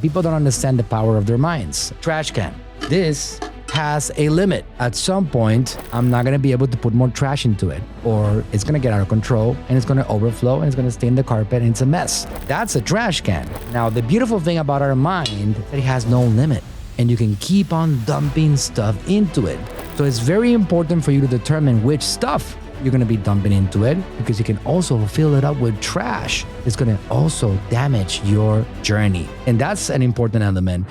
people don't understand the power of their minds. Trash can. This has a limit. At some point, I'm not going to be able to put more trash into it, or it's going to get out of control and it's going to overflow and it's going to stain the carpet and it's a mess. That's a trash can. Now, the beautiful thing about our mind is that it has no limit and you can keep on dumping stuff into it. So it's very important for you to determine which stuff you're going to be dumping into it, because you can also fill it up with trash. It's going to also damage your journey. And that's an important element.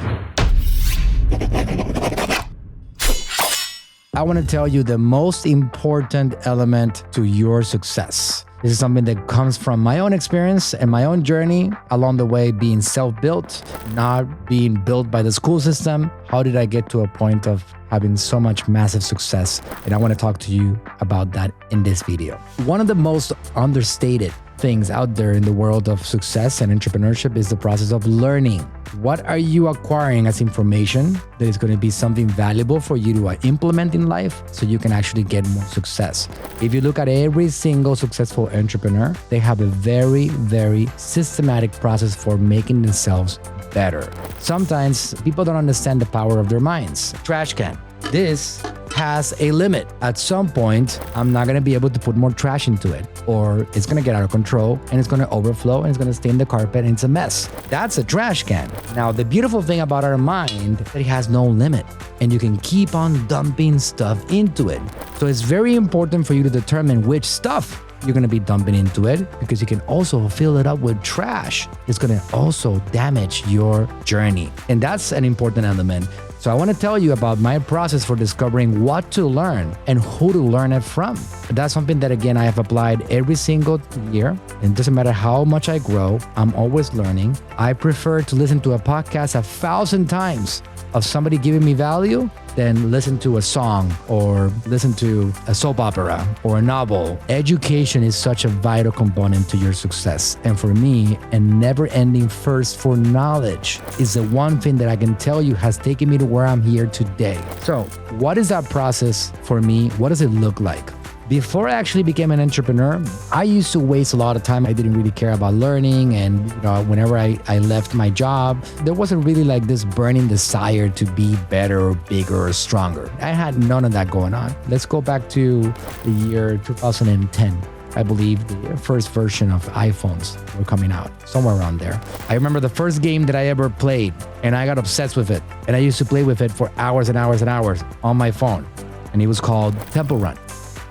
I want to tell you the most important element to your success. This is something that comes from my own experience and my own journey along the way, being self-built, not being built by the school system. How did I get to a point of having so much massive success? And I want to talk to you about that in this video. One of the most understated things out there in the world of success and entrepreneurship is the process of learning. What are you acquiring as information that is going to be something valuable for you to implement in life so you can actually get more success? If you look at every single successful entrepreneur, they have a very, very systematic process for making themselves better. Sometimes people don't understand the power of their minds. Trash can. This has a limit. At some point, I'm not going to be able to put more trash into it, or it's going to get out of control and it's going to overflow and it's going to stain the carpet and it's a mess. That's a trash can. Now, the beautiful thing about our mind is that it has no limit and you can keep on dumping stuff into it. So it's very important for you to determine which stuff you're going to be dumping into it, because you can also fill it up with trash. It's going to also damage your journey. And that's an important element. So I want to tell you about my process for discovering what to learn and who to learn it from. That's something that, again, I have applied every single year. And it doesn't matter how much I grow, I'm always learning. I prefer to listen to a podcast 1,000 times of somebody giving me value than listen to a song or listen to a soap opera or a novel. Education is such a vital component to your success. And for me, a never-ending thirst for knowledge is the one thing that I can tell you has taken me to where I'm here today. So what is that process for me? What does it look like? Before I actually became an entrepreneur, I used to waste a lot of time. I didn't really care about learning. And whenever I left my job, there wasn't really like this burning desire to be better or bigger or stronger. I had none of that going on. Let's go back to the year 2010. I believe the first version of iPhones were coming out, somewhere around there. I remember the first game that I ever played, and I got obsessed with it. And I used to play with it for hours and hours and hours on my phone. And it was called Temple Run.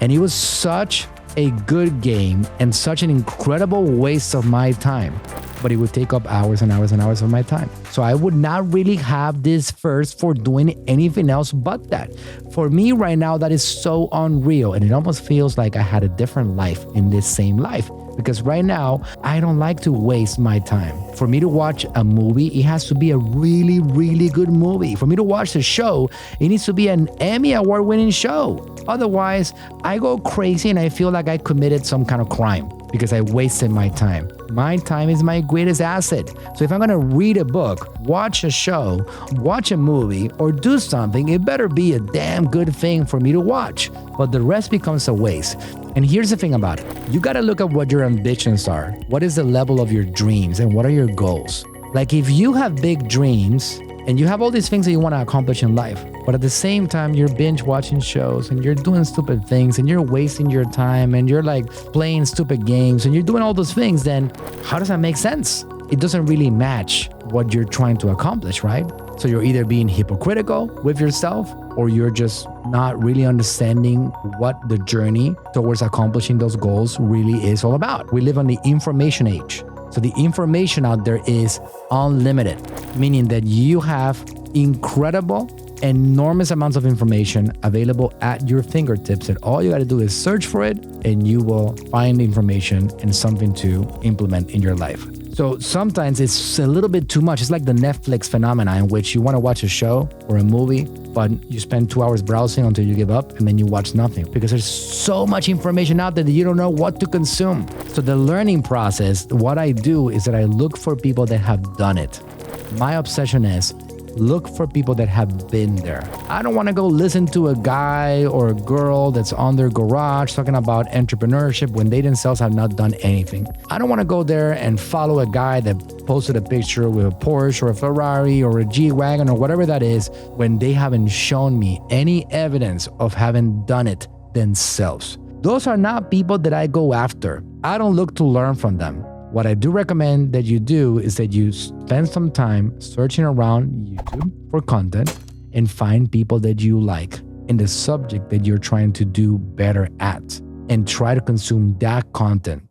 And it was such a good game and such an incredible waste of my time. But it would take up hours and hours and hours of my time. So I would not really have this thirst for doing anything else but that. For me right now, that is so unreal. And it almost feels like I had a different life in this same life. Because right now, I don't like to waste my time. For me to watch a movie, it has to be a really, really good movie. For me to watch a show, it needs to be an Emmy Award-winning show. Otherwise, I go crazy and I feel like I committed some kind of crime because I wasted my time. My time is my greatest asset. So if I'm gonna read a book, watch a show, watch a movie, or do something, it better be a damn good thing for me to watch. But the rest becomes a waste. And here's the thing about it. You gotta look at what your ambitions are. What is the level of your dreams and what are your goals? Like if you have big dreams and you have all these things that you wanna accomplish in life, but at the same time, you're binge watching shows and you're doing stupid things and you're wasting your time and you're like playing stupid games and you're doing all those things, then how does that make sense? It doesn't really match what you're trying to accomplish, right? So you're either being hypocritical with yourself or you're just not really understanding what the journey towards accomplishing those goals really is all about. We live on the information age. So the information out there is unlimited, meaning that you have incredible, enormous amounts of information available at your fingertips, and all you got to do is search for it and you will find information and something to implement in your life. So sometimes it's a little bit too much. It's like the Netflix phenomenon in which you want to watch a show or a movie, but you spend 2 hours browsing until you give up and then you watch nothing because there's so much information out there that you don't know what to consume. So the learning process, what I do is that I look for people that have done it. My obsession is Look for people that have been there. I don't want to go listen to a guy or a girl that's on their garage talking about entrepreneurship when they themselves have not done anything. I don't want to go there and follow a guy that posted a picture with a Porsche or a Ferrari or a G-Wagon or whatever that is when they haven't shown me any evidence of having done it themselves. Those are not people that I go after. I don't look to learn from them. What I do recommend that you do is that you spend some time searching around YouTube for content and find people that you like in the subject that you're trying to do better at and try to consume that content.